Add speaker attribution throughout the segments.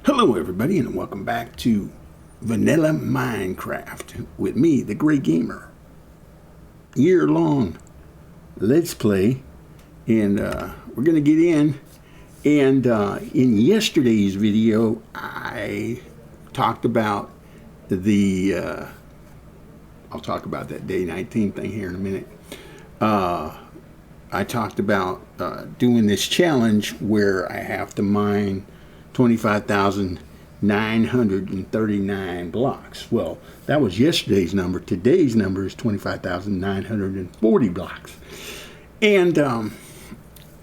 Speaker 1: Hello everybody and welcome back to Vanilla Minecraft with me, the Great Gamer. Year-long Let's Play, and we're going to get in. And in yesterday's video I talked about the I'll talk about that day 19 thing here in a minute. I talked about doing this challenge where I have to mine 25,939 blocks. Well, that was yesterday's number. Today's number is 25,940 blocks. And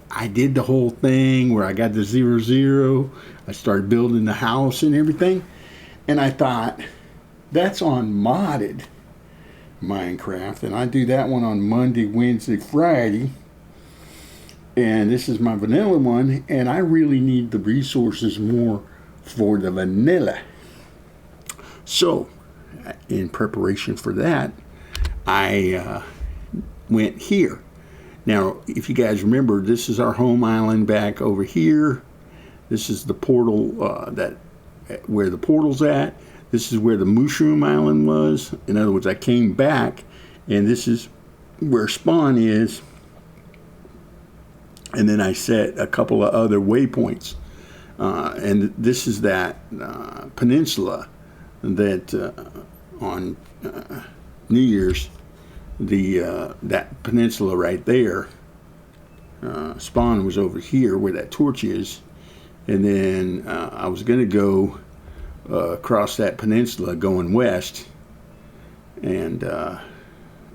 Speaker 1: I did the whole thing where I got the 0, I started building the house and everything. And I thought, that's on modded Minecraft. And I do that one on Monday, Wednesday, Friday. And this is my vanilla one, and I really need the resources more for the vanilla. So, in preparation for that, I went here. Now, if you guys remember, this is our home island back over here. This is the portal where the portal's at. This is where the mushroom island was. In other words, I came back, and this is where spawn is. And then I set a couple of other waypoints. And this is that peninsula that on New Year's, that peninsula right there, spawn was over here where that torch is. And then I was going to go across that peninsula going west. And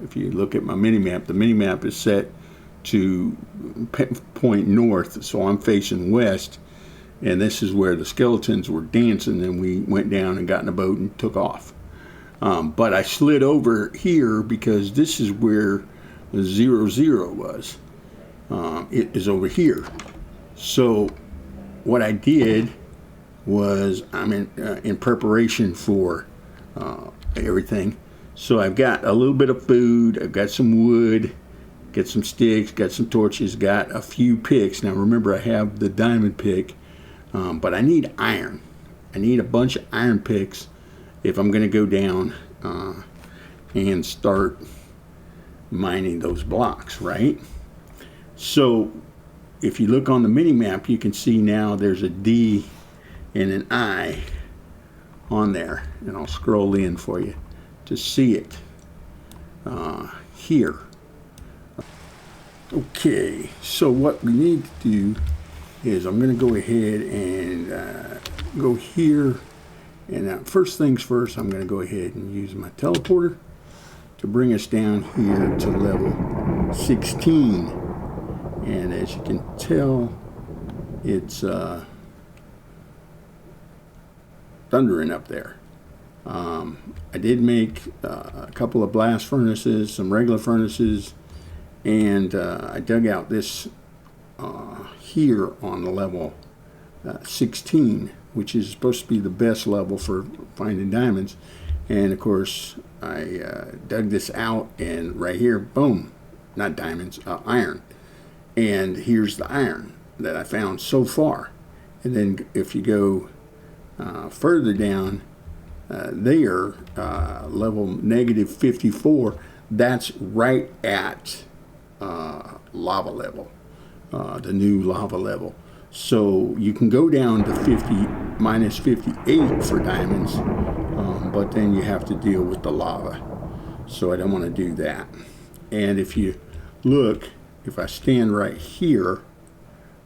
Speaker 1: if you look at my mini-map, the mini-map is set to point north, so I'm facing west, and this is where the skeletons were dancing, and we went down and got in a boat and took off. But I slid over here because this is where the 0 was. It is over here. So what I did was, I'm in preparation for everything. So I've got a little bit of food, I've got some wood, got some sticks, got some torches, got a few picks. Now remember, I have the diamond pick, but I need iron. I need a bunch of iron picks if I'm going to go down and start mining those blocks, right? So if you look on the mini map, you can see now there's a D and an I on there, and I'll scroll in for you to see it here. Okay, so what we need to do is I'm going to go ahead and go here, and first things first, I'm going to go ahead and use my teleporter to bring us down here to level 16. And as you can tell, it's thundering up there. I did make a couple of blast furnaces, some regular furnaces, and I dug out this here on the level 16, which is supposed to be the best level for finding diamonds. And of course, I dug this out, and right here, boom, not diamonds, iron. And here's the iron that I found so far. And then if you go further down there, level negative 54, that's right at lava level, the new lava level. So you can go down to minus 58 for diamonds, but then you have to deal with the lava. So I don't want to do that. And if you look, if I stand right here,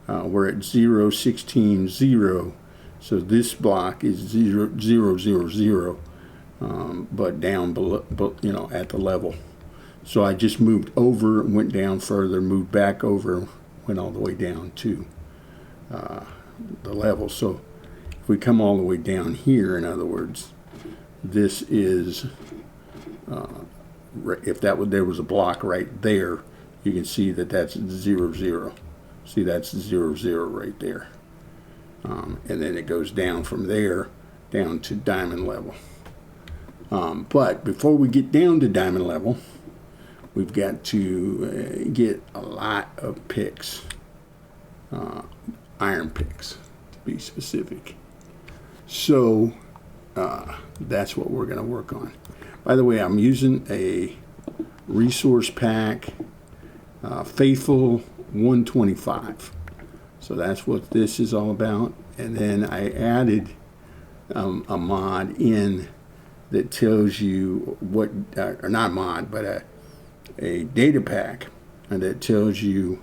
Speaker 1: we're at 0, 16, 0. So this block is 0, 0, 0, 0, but down below, at the level. So I just moved over, went down further, moved back over, went all the way down to the level. So if we come all the way down here, in other words, this is, if there was a block right there, you can see that that's 0, 0. See, that's 0, 0 right there. And then it goes down from there, down to diamond level. But before we get down to diamond level, we've got to get a lot of picks, iron picks to be specific. So that's what we're going to work on. By the way, I'm using a resource pack, Faithful 125. So that's what this is all about. And then I added a mod in that tells you what, or not mod, but a data pack that tells you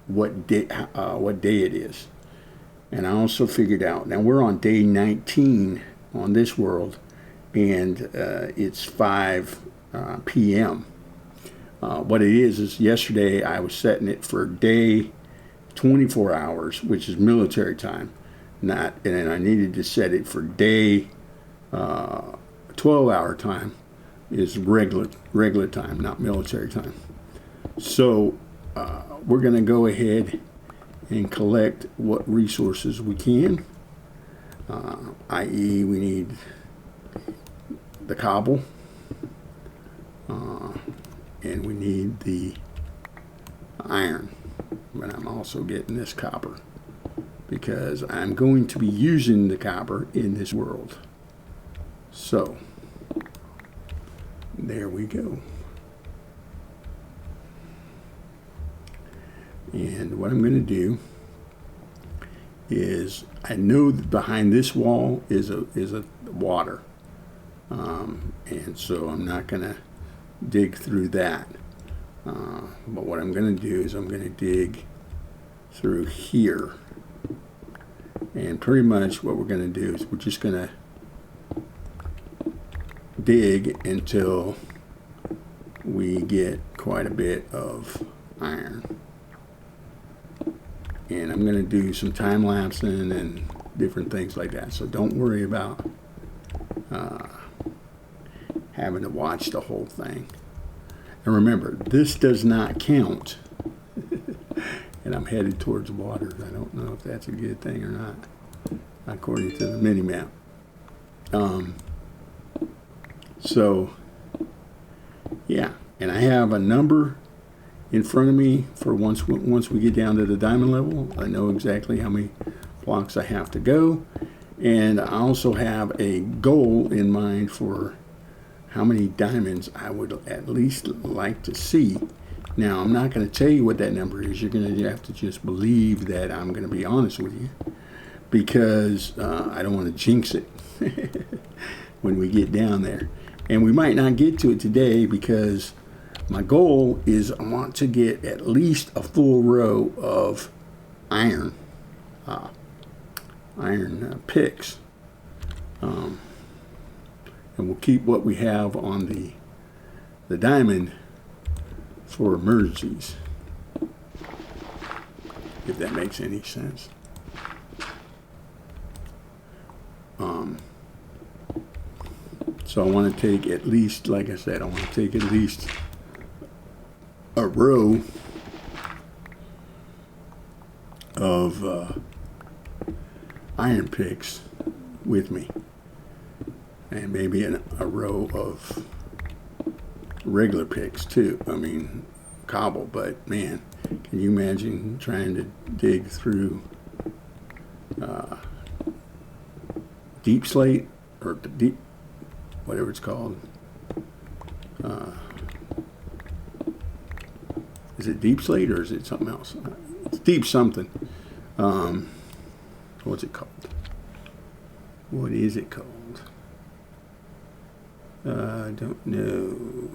Speaker 1: what day it is. And I also figured out, now we're on day 19 on this world, and it's 5 p.m. What it is yesterday I was setting it for day 24 hours, which is military time, and I needed to set it for day 12-hour time, is regular time, not military time. So we're going to go ahead and collect what resources we can, i.e. we need the cobble, and we need the iron, but I'm also getting this copper because I'm going to be using the copper in this world. So there we go. And what I'm going to do is, I know that behind this wall is a water, and so I'm not going to dig through that. But what I'm going to do is I'm going to dig through here, and pretty much what we're going to do is we're just going to dig until we get quite a bit of iron. And I'm going to do some time lapsing and different things like that. So don't worry about having to watch the whole thing. And remember, this does not count. And I'm headed towards water. I don't know if that's a good thing or not, according to the mini-map. So, yeah. And I have a number in front of me for once we get down to the diamond level. I know exactly how many blocks I have to go, and I also have a goal in mind for how many diamonds I would at least like to see. Now, I'm not going to tell you what that number is. You're going to have to just believe that I'm going to be honest with you, because I don't want to jinx it when we get down there. And we might not get to it today, because my goal is I want to get at least a full row of iron picks. And we'll keep what we have on the diamond for emergencies, if that makes any sense. So I want to take at least, like I said, I want to take at least a row of iron picks with me, and maybe a row of regular picks too. I mean, cobble. But man, can you imagine trying to dig through deep slate, or deep, whatever it's called? Is it deep slate, or is it something else? It's deep something. What's it called? What is it called? I don't know.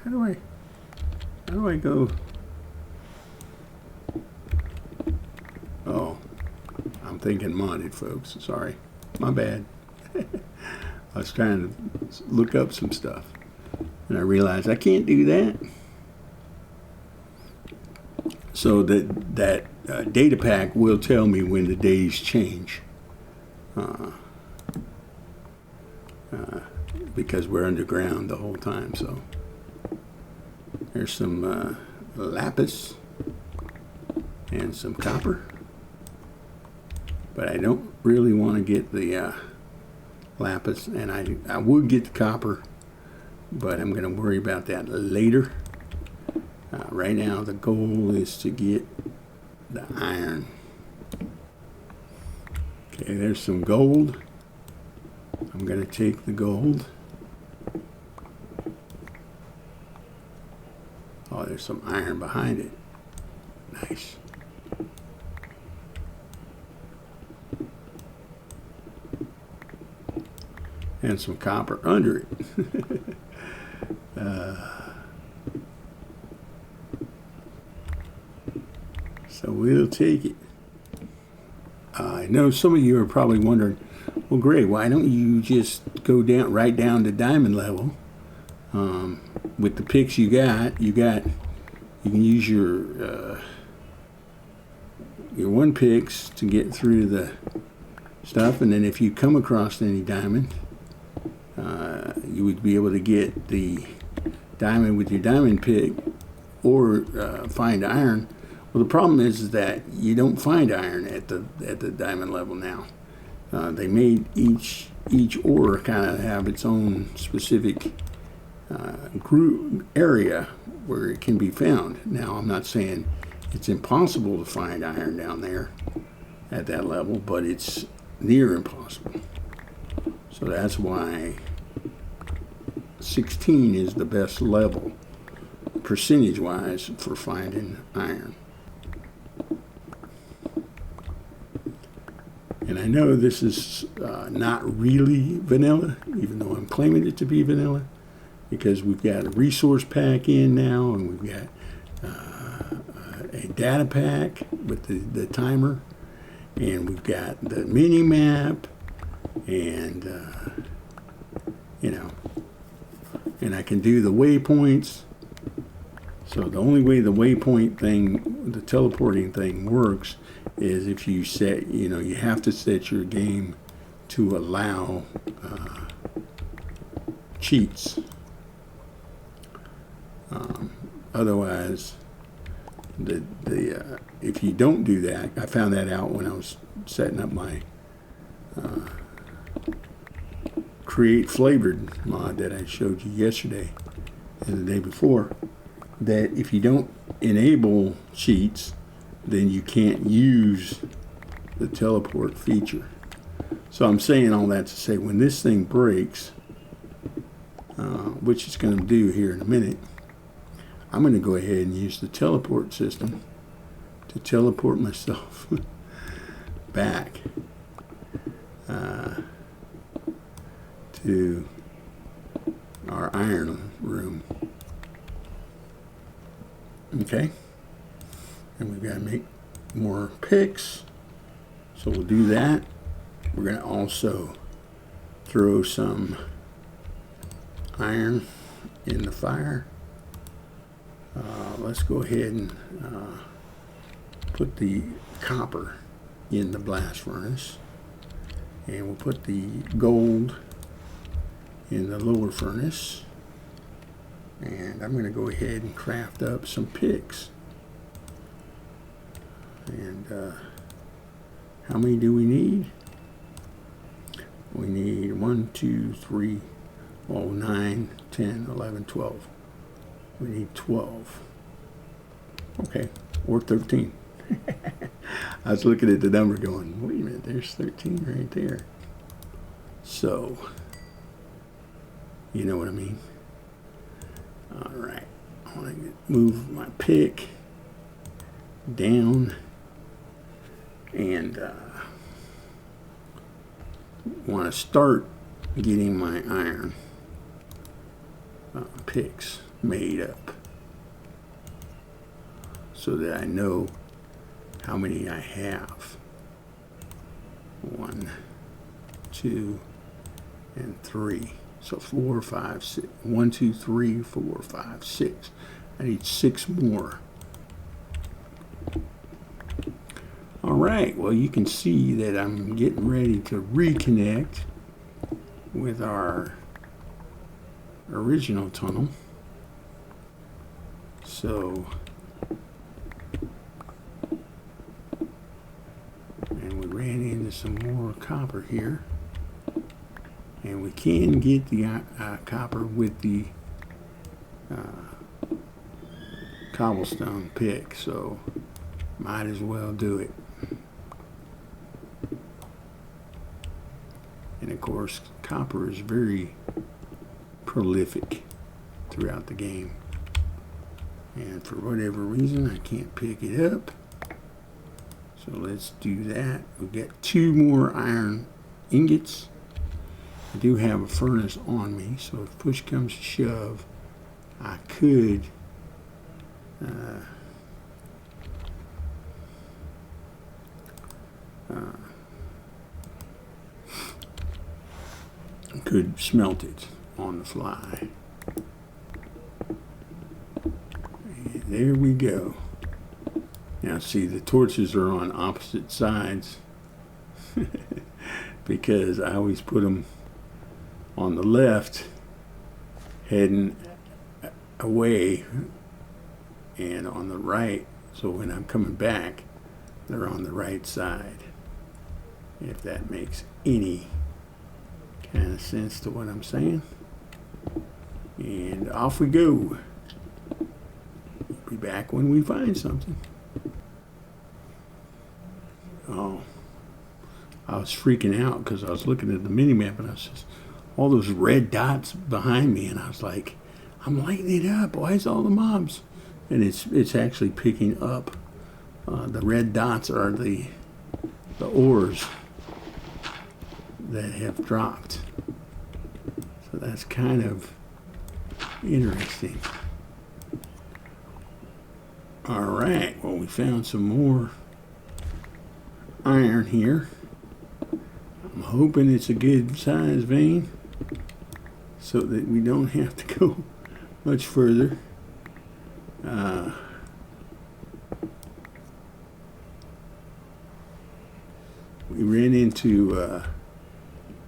Speaker 1: How do I go? Oh, I'm thinking modded, folks. Sorry. My bad. I was trying to look up some stuff, and I realized I can't do that. So that data pack will tell me when the days change, because we're underground the whole time. So there's some lapis and some copper, but I don't really want to get the lapis, and I would get the copper, but I'm going to worry about that later. Right now, the goal is to get the iron. Okay, there's some gold. I'm going to take the gold. Oh, there's some iron behind it. Nice. And some copper under it. So we'll take it. I know some of you are probably wondering, well, Greg, why don't you just go down right down to diamond level? With the picks you can use your one picks to get through the stuff, and then if you come across any diamond, you would be able to get the diamond with your diamond pick, or find iron. Well, the problem is that you don't find iron at the diamond level now. They made each ore kind of have its own specific group area where it can be found. Now, I'm not saying it's impossible to find iron down there at that level, but it's near impossible. So that's why 16 is the best level, percentage-wise, for finding iron. And I know this is not really vanilla, even though I'm claiming it to be vanilla, because we've got a resource pack in now, and we've got a data pack with the timer, and we've got the mini map, and and I can do the waypoints. So the only way the waypoint thing, the teleporting thing, works is if you set, you have to set your game to allow cheats. Otherwise, if you don't do that, I found that out when I was setting up my create flavored mod that I showed you yesterday and the day before, that if you don't enable cheats, then you can't use the teleport feature. So I'm saying all that to say, when this thing breaks, which it's going to do here in a minute, I'm going to go ahead and use the teleport system to teleport myself back to our iron room. Okay, and we've got to make more picks, so we'll do that. We're going to also throw some iron in the fire. Let's go ahead and put the copper in the blast furnace, and we'll put the gold in the lower furnace. And I'm going to go ahead and craft up some picks. And how many do we need? We need 1, 2, 3, 9, 10, 11, 12. We need 12. Okay, or 13. I was looking at the number going, wait a minute, there's 13 right there. So, you know what I mean? All right, I want to move my pick down, and want to start getting my iron picks made up so that I know how many I have. 1, 2, and 3. So 4, 5, 6. 1, 2, 3, 4, 5, 6. I need 6 more. All right, well, you can see that I'm getting ready to reconnect with our original tunnel. So, and we ran into some more copper here. And we can get the copper with the cobblestone pick, so might as well do it. And of course, copper is very prolific throughout the game. And for whatever reason, I can't pick it up. So let's do that. We've got 2 more iron ingots. I do have a furnace on me, so if push comes to shove, I could smelt it on the fly. And there we go. Now see, the torches are on opposite sides because I always put them on the left heading away, and on the right, so when I'm coming back they're on the right side, if that makes any kind of sense to what I'm saying. And off we go. Be back when we find something. Oh, I was freaking out because I was looking at the mini map and I was just, all those red dots behind me, and I was like, I'm lighting it up. Why is all the mobs? And it's actually picking up. The red dots are the ores that have dropped. So that's kind of interesting. All right, well, we found some more iron here. I'm hoping it's a good size vein so that we don't have to go much further. We ran into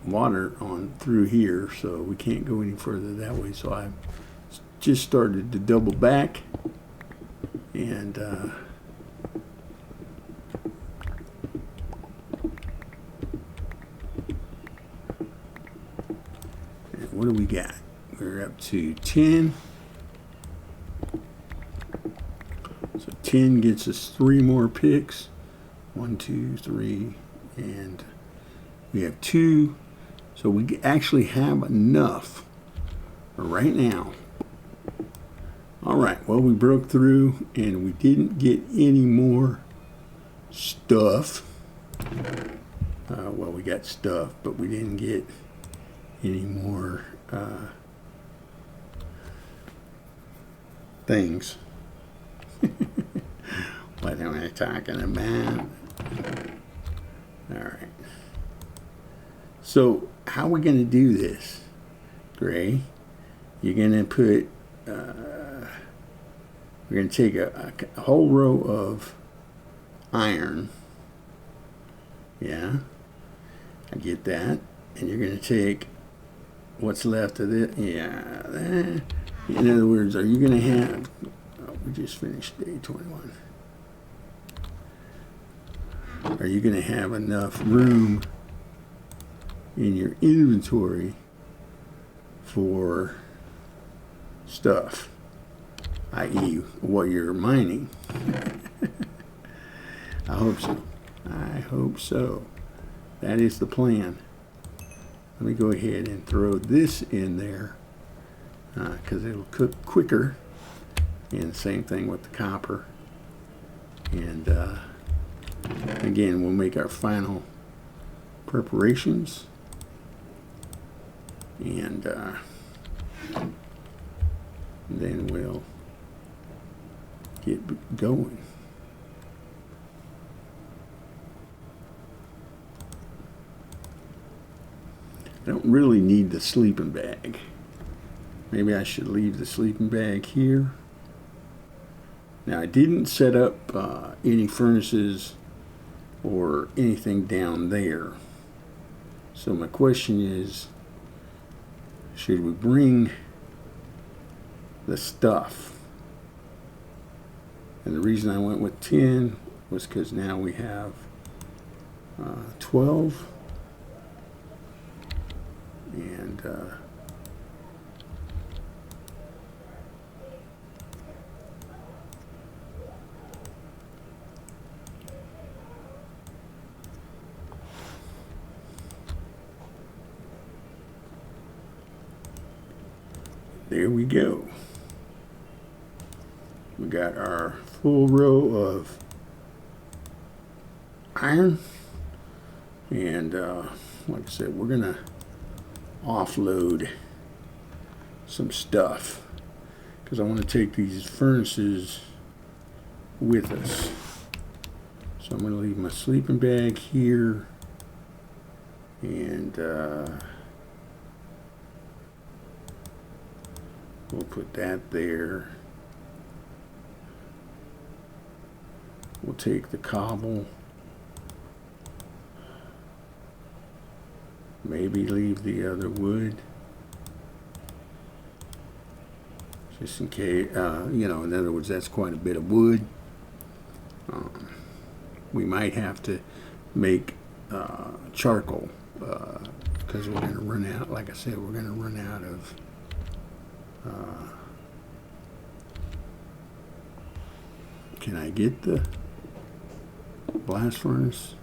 Speaker 1: water on through here, so we can't go any further that way. So I just started to double back, and what do we got? We're up to 10. So 10 gets us 3 more picks. 1, 2, 3, and we have 2. So we actually have enough for right now. All right, well, we broke through and we didn't get any more stuff. Well, we got stuff, but we didn't get any more things. What am I talking about? All right. So how are we going to do this, Gray? You're going to put, we're going to take a whole row of iron. Yeah, I get that. And you're going to take what's left of it. Yeah. In other words, are you going to have, oh, we just finished day 21. Are you going to have enough room in your inventory for stuff, i.e. what you're mining? I hope so. I hope so. That is the plan. Let me go ahead and throw this in there because it'll cook quicker. And same thing with the copper. And again, we'll make our final preparations. And then we'll get going. I don't really need the sleeping bag. Maybe I should leave the sleeping bag here. Now, I didn't set up any furnaces or anything down there. So my question is, should we bring the stuff? And the reason I went with 10 was because now we have 12. And there we go. We got our full row of iron, and like I said, we're gonna offload some stuff because I want to take these furnaces with us. So I'm going to leave my sleeping bag here, and we'll put that there. We'll take the cobble, maybe leave the other wood, just in case, you know, in other words, that's quite a bit of wood. We might have to make charcoal because we're going to run out, like I said, we're going to run out of can I get the blast furnace?